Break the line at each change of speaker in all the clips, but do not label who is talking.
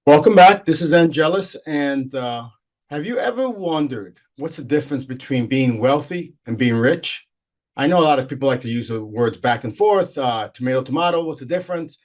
Welcome back. This is Angelus. And have you ever wondered what's the difference between being wealthy and being rich? I know a lot of people like to use the words back and forth, tomato, tomato. What's the difference?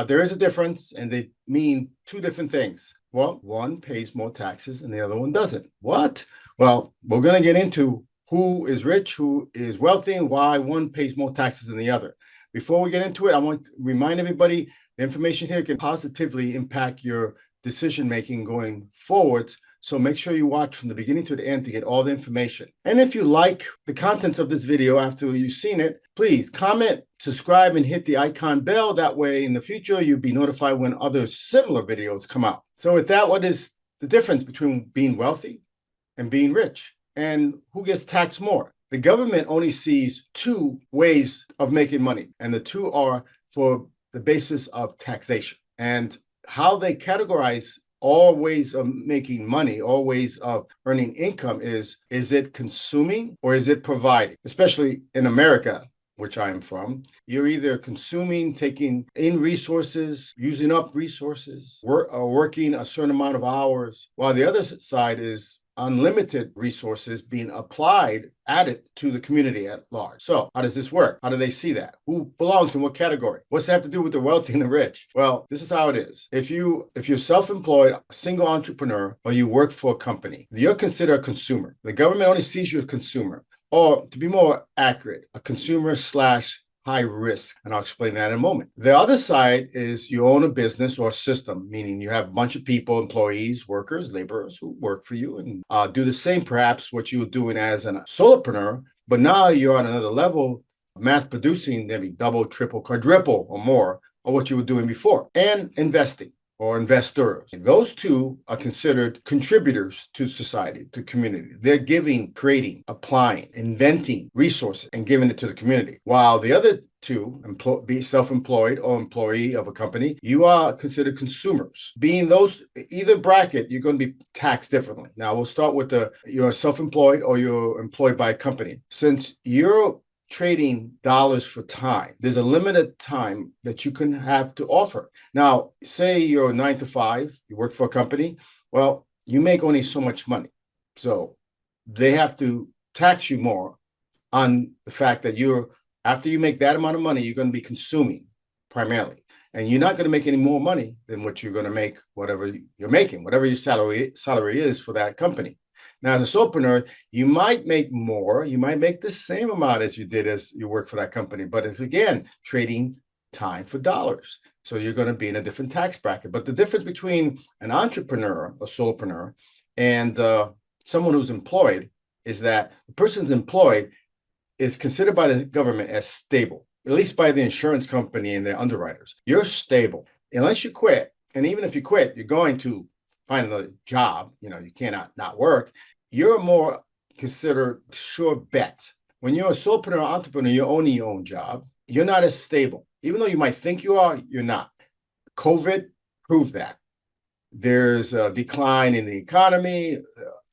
There is a difference, and they mean two different things. Well, one pays more taxes and the other one doesn't. What? Well, we're going to get into who is rich, who is wealthy, and why one pays more taxes than the other. Before we get into it, I want to remind everybody the information here can positively impact your decision making going forwards. So make sure you watch from the beginning to the end to get all the information. And if you like the contents of this video after you've seen it, please comment, subscribe, and hit the icon bell. That way in the future, you'll be notified when other similar videos come out. So with that, what is the difference between being wealthy and being rich? And who gets taxed more? The government only sees two ways of making money, and the two are for the basis of taxation. And how they categorize all ways of making money, all ways of earning income is it consuming or is it providing? Especially in America, which I am from, you're either consuming, taking in resources, using up resources, working a certain amount of hours, while the other side is unlimited resources being added to the community at large. So how does this work? How do they see that? Who belongs in what category? What's that have to do with the wealthy and the rich? Well, this is how it is. If you're self-employed, a single entrepreneur, or you work for a company, you're considered a consumer. The government only sees you as a consumer, or to be more accurate, a consumer slash high risk. And I'll explain that in a moment. The other side is you own a business or a system, meaning you have a bunch of people, employees, workers, laborers who work for you and do the same, perhaps what you were doing as a solopreneur, but now you're on another level, mass producing maybe double, triple, quadruple or more of what you were doing before, and investing or investors. Those two are considered contributors to society, to community. They're giving, creating, applying, inventing resources and giving it to the community. While the other two, be self-employed or employee of a company, you are considered consumers. Being those, either bracket, you're going to be taxed differently. Now, we'll start with you're self-employed or you're employed by a company. Since you're trading dollars for time, there's a limited time that you can have to offer. Now, say you're 9 to 5, you work for a company. Well, you make only so much money. So they have to tax you more on the fact that after you make that amount of money, you're going to be consuming primarily. And you're not going to make any more money than what you're going to make, whatever you're making, whatever your salary is for that company. Now, as a solopreneur, you might make more. You might make the same amount as you did as you work for that company. But it's, again, trading time for dollars. So you're going to be in a different tax bracket. But the difference between an entrepreneur, a solopreneur, and someone who's employed is that the person who's employed is considered by the government as stable, at least by the insurance company and their underwriters. You're stable unless you quit. And even if you quit, you're going to find another job. You cannot not work. You're more considered sure bet. When you're a solopreneur entrepreneur, you're owning your own job. You're not as stable. Even though you might think you are, you're not. COVID proved that. There's a decline in the economy.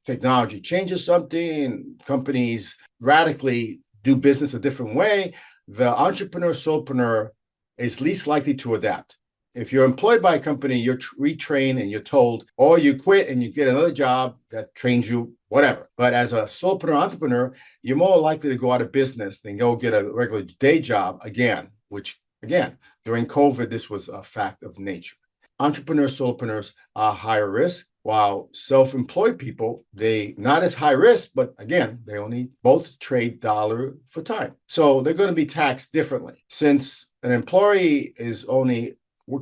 Technology changes something. Companies radically do business a different way. The entrepreneur, solopreneur is least likely to adapt. If you're employed by a company, you're retrained and you're told, or you quit and you get another job that trains you, whatever. But as a solopreneur entrepreneur, you're more likely to go out of business than go get a regular day job again, which, again, during COVID, this was a fact of nature. Entrepreneurs, solopreneurs are higher risk, while self-employed people, they not as high risk, but again, they only both trade dollar for time. So they're going to be taxed differently. Since an employee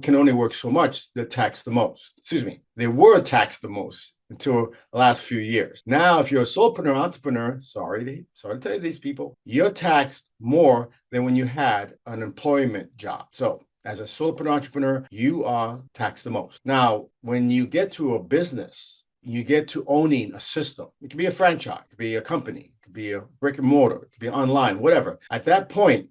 can only work so much, they're taxed the most. They were taxed the most until the last few years. Now, if you're a solopreneur entrepreneur, sorry to tell you these people, you're taxed more than when you had an employment job. So as a solopreneur entrepreneur, you are taxed the most. Now, when you get to a business, you get to owning a system. It could be a franchise, it could be a company, it could be a brick and mortar, it could be online, whatever. At that point,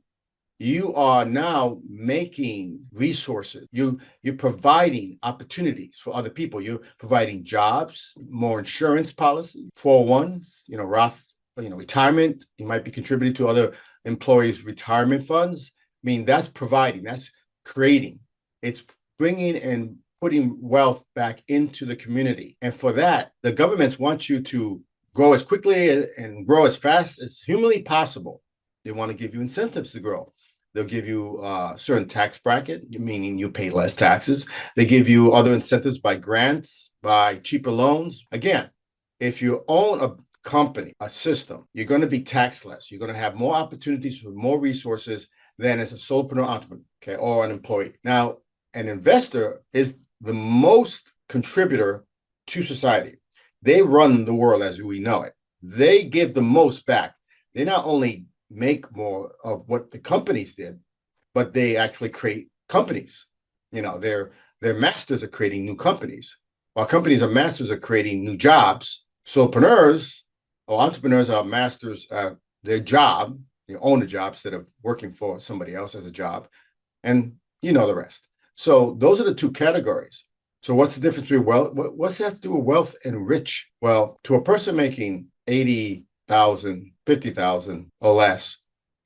you are now making resources. You're providing opportunities for other people. You're providing jobs, more insurance policies, 401s, Roth, retirement. You might be contributing to other employees' retirement funds. I mean, that's providing, that's creating. It's bringing and putting wealth back into the community. And for that, the governments want you to grow as quickly and grow as fast as humanly possible. They want to give you incentives to grow. They'll give you a certain tax bracket, meaning you pay less taxes. They give you other incentives by grants, by cheaper loans. Again, if you own a company, a system, you're going to be taxed less. You're going to have more opportunities for more resources than as a solopreneur entrepreneur, okay, or an employee. Now, an investor is the most contributor to society. They run the world as we know it. They give the most back. They not only make more of what the companies did, but they actually create companies. They're masters of creating new companies. While companies are masters of creating new jobs, solopreneurs or entrepreneurs are masters of their job. You own a job instead of working for somebody else as a job. And you know the rest. So those are the two categories. So what's the difference between wealth? What's that have to do with wealth and rich? Well, to a person making 80,000, 50,000 or less,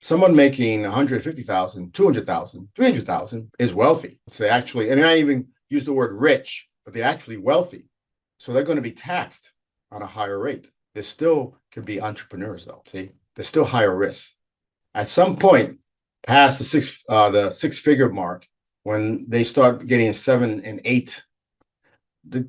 someone making 150,000, 200,000, 300,000 is wealthy. So they actually, and I even use the word rich, but they're actually wealthy. So they're going to be taxed on a higher rate. They still can be entrepreneurs though. See, they're still higher risk. At some point, past the six-figure mark, when they start getting 7 and 8,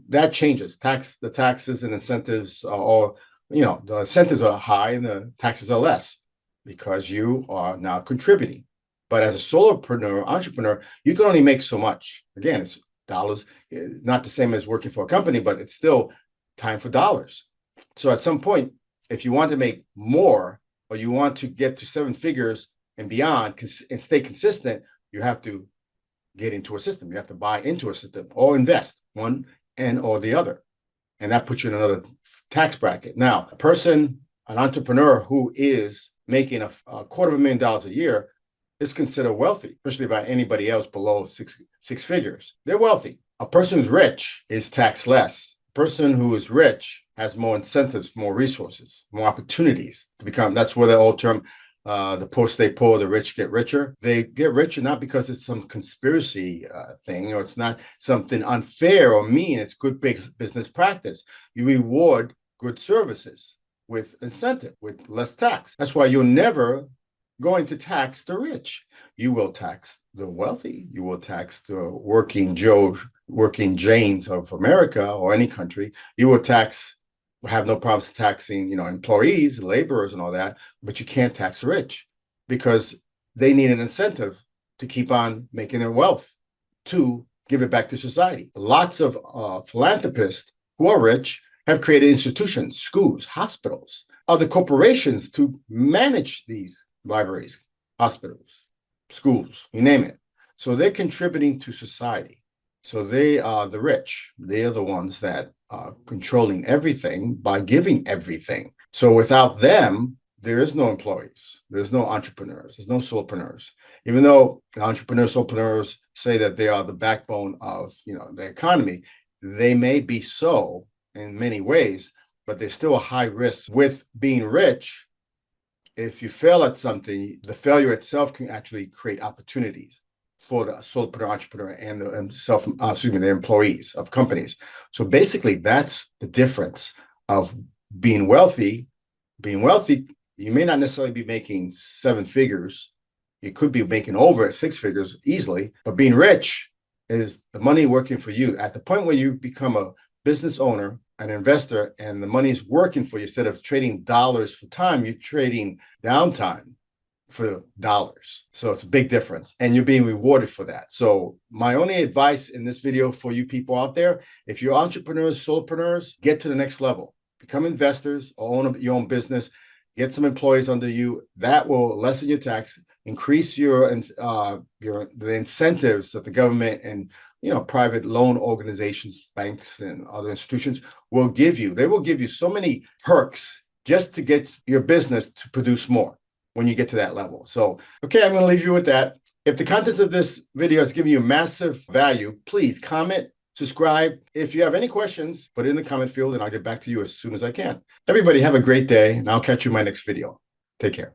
that changes. The taxes and incentives are all, the incentives are high and the taxes are less because you are now contributing. But as a solopreneur, entrepreneur, you can only make so much. Again, it's dollars, not the same as working for a company, but it's still time for dollars. So at some point, if you want to make more or you want to get to 7 figures and beyond and stay consistent, you have to get into a system. You have to buy into a system or invest one and or the other. And that puts you in another tax bracket. Now, an entrepreneur who is making a $250,000 a year is considered wealthy, especially by anybody else below six figures. They're wealthy. A person who's rich is taxed less. A person who is rich has more incentives, more resources, more opportunities to become. That's where the old term, the poor stay poor, the rich get richer. They get richer not because it's some conspiracy thing or it's not something unfair or mean. It's good business practice. You reward good services with incentive, with less tax. That's why you're never going to tax the rich. You will tax the wealthy. You will tax the working Janes of America or any country. You will have no problems taxing, employees, laborers and all that, but you can't tax the rich because they need an incentive to keep on making their wealth to give it back to society. Lots of philanthropists who are rich have created institutions, schools, hospitals, other corporations to manage these libraries, hospitals, schools, you name it. So they're contributing to society. So they are the rich. They are the ones that are controlling everything by giving everything. So without them, there is no employees. There's no entrepreneurs. There's no solopreneurs. Even though the solopreneurs say that they are the backbone of the economy, they may be so in many ways, but there's still a high risk with being rich. If you fail at something, the failure itself can actually create opportunities for the solopreneur, entrepreneur, and the employees of companies. So basically, that's the difference of being wealthy. Being wealthy, you may not necessarily be making 7 figures. You could be making over 6 figures easily, but being rich is the money working for you. At the point where you become a business owner, an investor, and the money's working for you, instead of trading dollars for time, you're trading downtime for dollars. So it's a big difference and you're being rewarded for that. So my only advice in this video for you people out there, if you're entrepreneurs, solopreneurs, get to the next level, become investors or own your own business, get some employees under you. That will lessen your tax, increase the incentives that the government and private loan organizations, banks and other institutions will give you. They will give you so many perks just to get your business to produce more when you get to that level. So, okay, I'm going to leave you with that. If the contents of this video is giving you massive value, please comment, subscribe. If you have any questions, put it in the comment field and I'll get back to you as soon as I can. Everybody have a great day and I'll catch you in my next video. Take care.